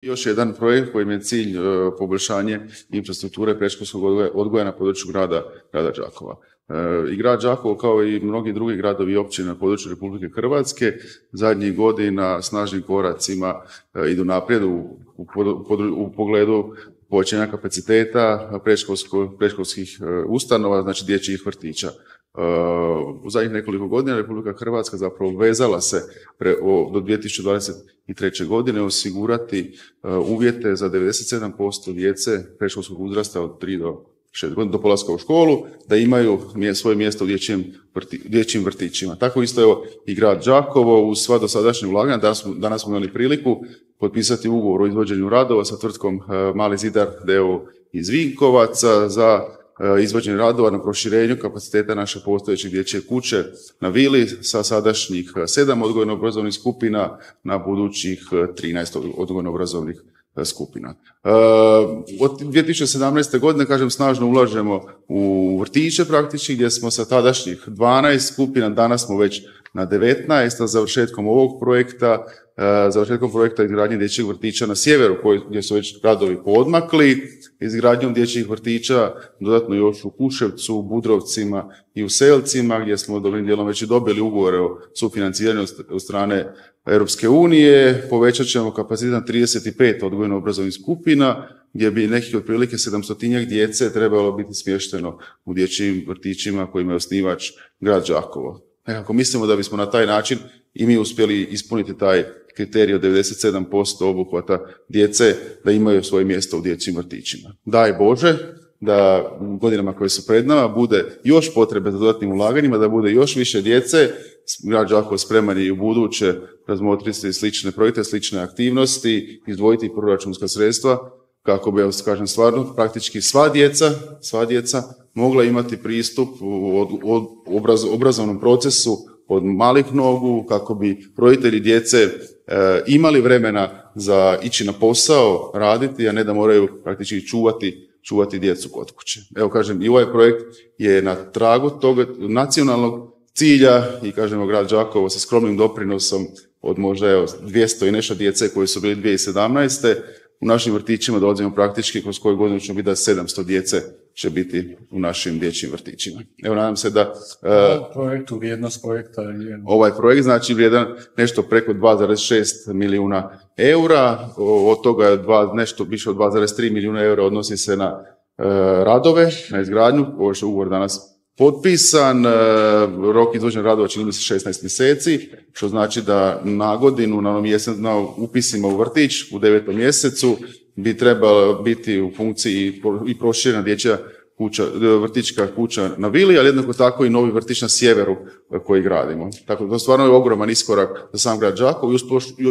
Još jedan projekt kojim je cilj poboljšanje infrastrukture predškolskog odgoja na području grada Đakova. I grad Đakovo, kao i mnogi drugi gradovi i općine na području Republike Hrvatske, zadnjih godina snažnim koracima idu naprijed u pogledu povećanja kapaciteta predškolskih ustanova, znači dječjih vrtića. U zadnjih nekoliko godina Republika Hrvatska zapravo obvezala se do 2023. godine osigurati uvjete za 97% djece predškolskog uzrasta od 3 do 6 godina do polaska u školu, da imaju svoje mjesto u dječjim vrtićima. Tako isto evo i grad Đakovo uz sva dosadašnja ulaganja. Danas smo imali priliku potpisati ugovor o izvođenju radova sa tvrtkom Mali Zidar d.o.o. iz Vinkovaca za izvođenje radova na proširenju kapaciteta naše postojeće dječje kuće na Vili sa sadašnjih 7 odgojno-obrazovnih skupina na budućih 13 odgojno-obrazovnih skupina. Od 2017. godine, kažem, snažno ulažemo u vrtiće praktički, gdje smo sa tadašnjih 12 skupina, danas smo već na 19, a završetkom ovog projekta, izgradnje dječjih vrtića na sjeveru, gdje su već gradovi poodmakli, izgradnjom dječjih vrtića dodatno još u Kuševcu, Budrovcima i u Selcima, gdje smo dobrim dijelom već i dobili ugovore o sufinanciranju od strane Europske unije. Povećat ćemo kapacitet na 35 odgojno-obrazovnih skupina, gdje bi nekih otprilike 700 djece trebalo biti smješteno u dječjim vrtićima kojima je osnivač grad Đakovo. Nekako mislimo da bismo na taj način i mi uspjeli ispuniti taj kriterij od 97% obuhvata djece da imaju svoje mjesto u dječjim vrtićima. Daj Bože da u godinama koje su pred nama bude još potrebe za dodatnim ulaganjima, da bude još više djece. Grad Đakovo spreman je i u buduće razmotriti slične projekte, slične aktivnosti, izdvojiti proračunska sredstva kako bi, kažem, stvarno praktički sva djeca mogla imati pristup u obrazovnom procesu od malih nogu, kako bi roditelji djece imali vremena za ići na posao, raditi, a ne da moraju praktički čuvati djecu kod kuće. Evo, kažem, i ovaj projekt je na tragu tog nacionalnog cilja i, kažemo, grad Đakovo sa skromnim doprinosom od možda 200 i nešto djece koji su bili 2017. U našim vrtićima dolazimo praktički kroz koju godinu ćemo biti da 700 djece će biti u našim dječjim vrtićima. Evo, nadam se da... vrijednost projekta je... Ovaj projekt znači vrijedan nešto preko 2,6 milijuna eura, od toga je nešto više od 2,3 milijuna eura odnosi se na radove, na izgradnju, ovo što je ugovor danas potpisan, rok izvođenja radova čini mi se 16 mjeseci, što znači da na godinu, na upisima u vrtić u 9. mjesecu bi trebala biti u funkciji i proširena dječja kuća, vrtićka kuća na Vili, ali jednako tako i novi vrtić na sjeveru koji gradimo. Tako da to stvarno je ogroman iskorak za sam grad Đakovo,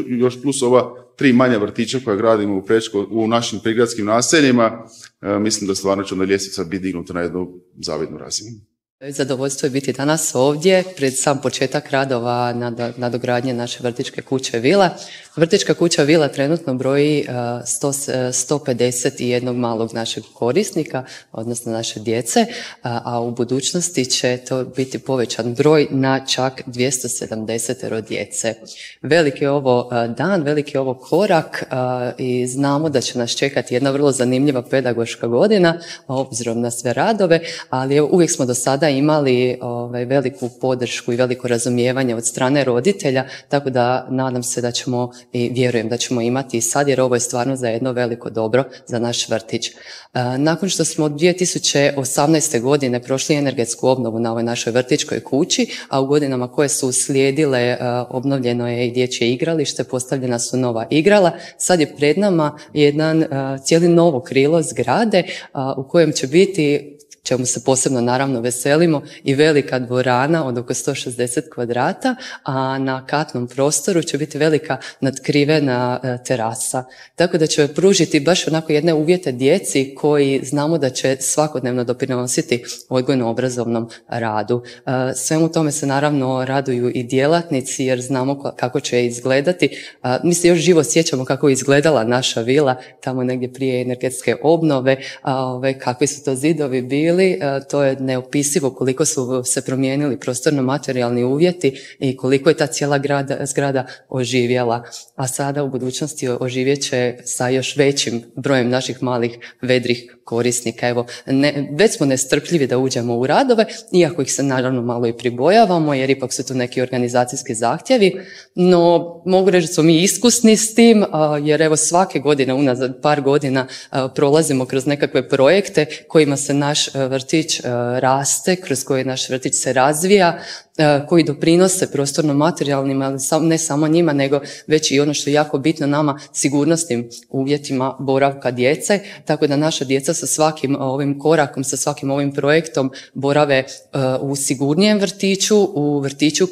još plus ova 3 manja vrtića koja gradimo u našim prigradskim naseljima. Mislim da stvarno će onda ljestvica biti dignuta na jednu zavidnu razinu. Zadovoljstvo je biti danas ovdje pred sam početak radova nadogradnje naše vrtićke kuće Vila. Vrtićka kuća Vila trenutno broji 151 malog našeg korisnika, odnosno naše djece, a u budućnosti će to biti povećan broj na čak 270 djece. Veliki je ovo dan, veliki je ovo korak i znamo da će nas čekati jedna vrlo zanimljiva pedagoška godina, obzirom na sve radove, ali uvijek smo do sada imali veliku podršku i veliko razumijevanje od strane roditelja, tako da nadam se da ćemo i vjerujem da ćemo imati i sad, jer ovo je stvarno za jedno veliko dobro za naš vrtić. Nakon što smo od 2018. godine prošli energetsku obnovu na ovoj našoj vrtićkoj kući, a u godinama koje su uslijedile obnovljeno je i dječje igralište, postavljena su nova igrala, sad je pred nama jedan cijeli novo krilo zgrade u kojem će biti, čemu se posebno naravno veselimo, i velika dvorana od oko 160 kvadrata, a na katnom prostoru će biti velika natkrivena terasa. Tako da će pružiti baš onako jedne uvjete djeci koji znamo da će svakodnevno doprinositi odgojno-obrazovnom radu. Svemu tome se naravno raduju i djelatnici, jer znamo kako će izgledati. Mi se još živo sjećamo kako je izgledala naša vila tamo negdje prije energetske obnove, kakvi su to zidovi bili, Vili, to je neopisivo koliko su se promijenili prostorno-materijalni uvjeti i koliko je ta cijela zgrada oživjela. A sada u budućnosti oživjet će sa još većim brojem naših malih vedrih korisnika. Evo, već smo nestrpljivi da uđemo u radove, iako ih se naravno malo i pribojavamo, jer ipak su tu neki organizacijski zahtjevi, no mogu reći da smo mi iskusni s tim, jer evo svake godine, unazad par godina, prolazimo kroz nekakve projekte kojima se naš vrtić raste, kroz koje naš vrtić se razvija, koji doprinose prostorno-materijalnim, ali ne samo njima, nego već i ono što je jako bitno nama, sigurnosnim uvjetima boravka djece, tako da naša djeca sa svakim ovim korakom, sa svakim ovim projektom borave u sigurnijem vrtiću, u vrtiću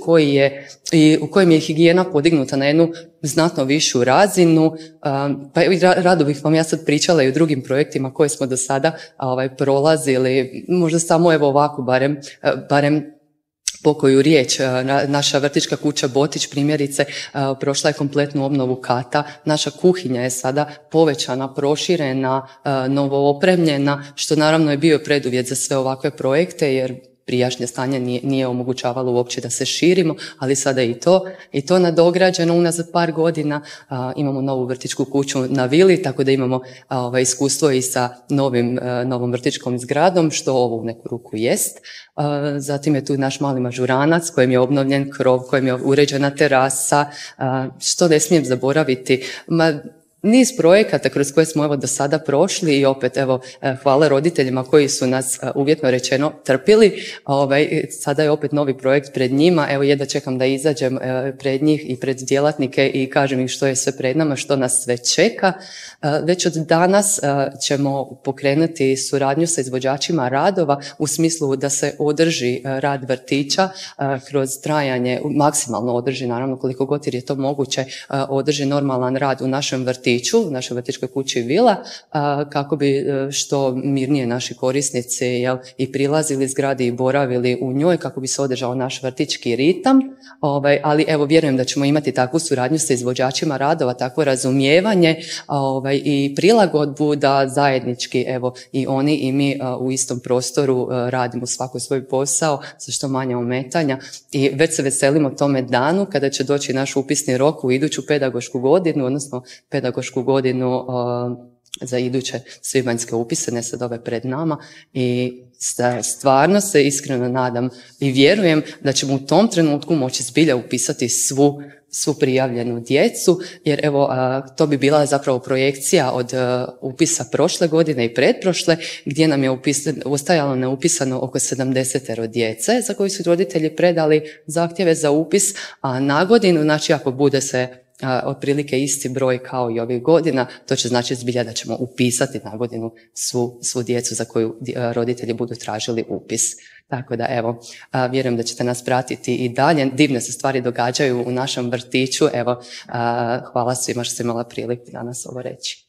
u kojem je higijena podignuta na jednu znatno višu razinu, pa rado bih vam ja sad pričala i o drugim projektima koje smo do sada prolazili, možda samo evo ovako barem pokoju riječ. Naša vrtićka kuća Botić primjerice prošla je kompletnu obnovu kata. Naša kuhinja je sada povećana, proširena, novoopremljena, što naravno je bio preduvjet za sve ovakve projekte, jer prijašnje stanje nije omogućavalo uopće da se širimo, ali sada je i to nadograđeno unazad par godina. Imamo novu vrtićku kuću na Vili, tako da imamo iskustvo i sa novom vrtićkom zgradom, što ovo u neku ruku jest. Zatim je tu naš mali mažuranac kojem je obnovljen krov, kojem je uređena terasa, što ne smijem zaboraviti. Niz projekata kroz koje smo evo do sada prošli i opet evo hvala roditeljima koji su nas uvjetno rečeno trpili. Sada je opet novi projekt pred njima, evo jedva čekam da izađem pred njih i pred djelatnike i kažem im što je sve pred nama, što nas sve čeka. Već od danas ćemo pokrenuti suradnju sa izvođačima radova u smislu da se održi rad vrtića kroz trajanje, maksimalno održi naravno koliko god jer je to moguće, održi normalan rad u našem vrtiću, u našoj vrtićkoj kući Vila, kako bi što mirnije naši korisnici i prilazili zgradi i boravili u njoj, kako bi se održao naš vrtićki ritam. Ali evo vjerujem da ćemo imati takvu suradnju sa izvođačima radova, takvo razumijevanje i prilagodbu da zajednički evo i oni i mi u istom prostoru radimo svako svoj posao sa što manje ometanja i već se veselimo tome danu kada će doći naš upisni rok u iduću pedagošku godinu, odnosno pedagošku godinu za iduće svibanjske upise, ne sad ove pred nama, i stvarno se iskreno nadam i vjerujem da ćemo u tom trenutku moći zbilja upisati svu prijavljenu djecu, jer evo to bi bila zapravo projekcija od upisa prošle godine i pretprošle, gdje nam je ostajalo neupisano oko 70 djece za koju su roditelji predali zahtjeve za upis, a na godinu, znači ako bude se otprilike isti broj kao i ovih godina, to će znači zbilja da ćemo upisati na godinu svu djecu za koju roditelji budu tražili upis. Tako da evo, vjerujem da ćete nas pratiti i dalje. Divne se stvari događaju u našem vrtiću. Evo, hvala svima što ste imala priliku danas ovo reći.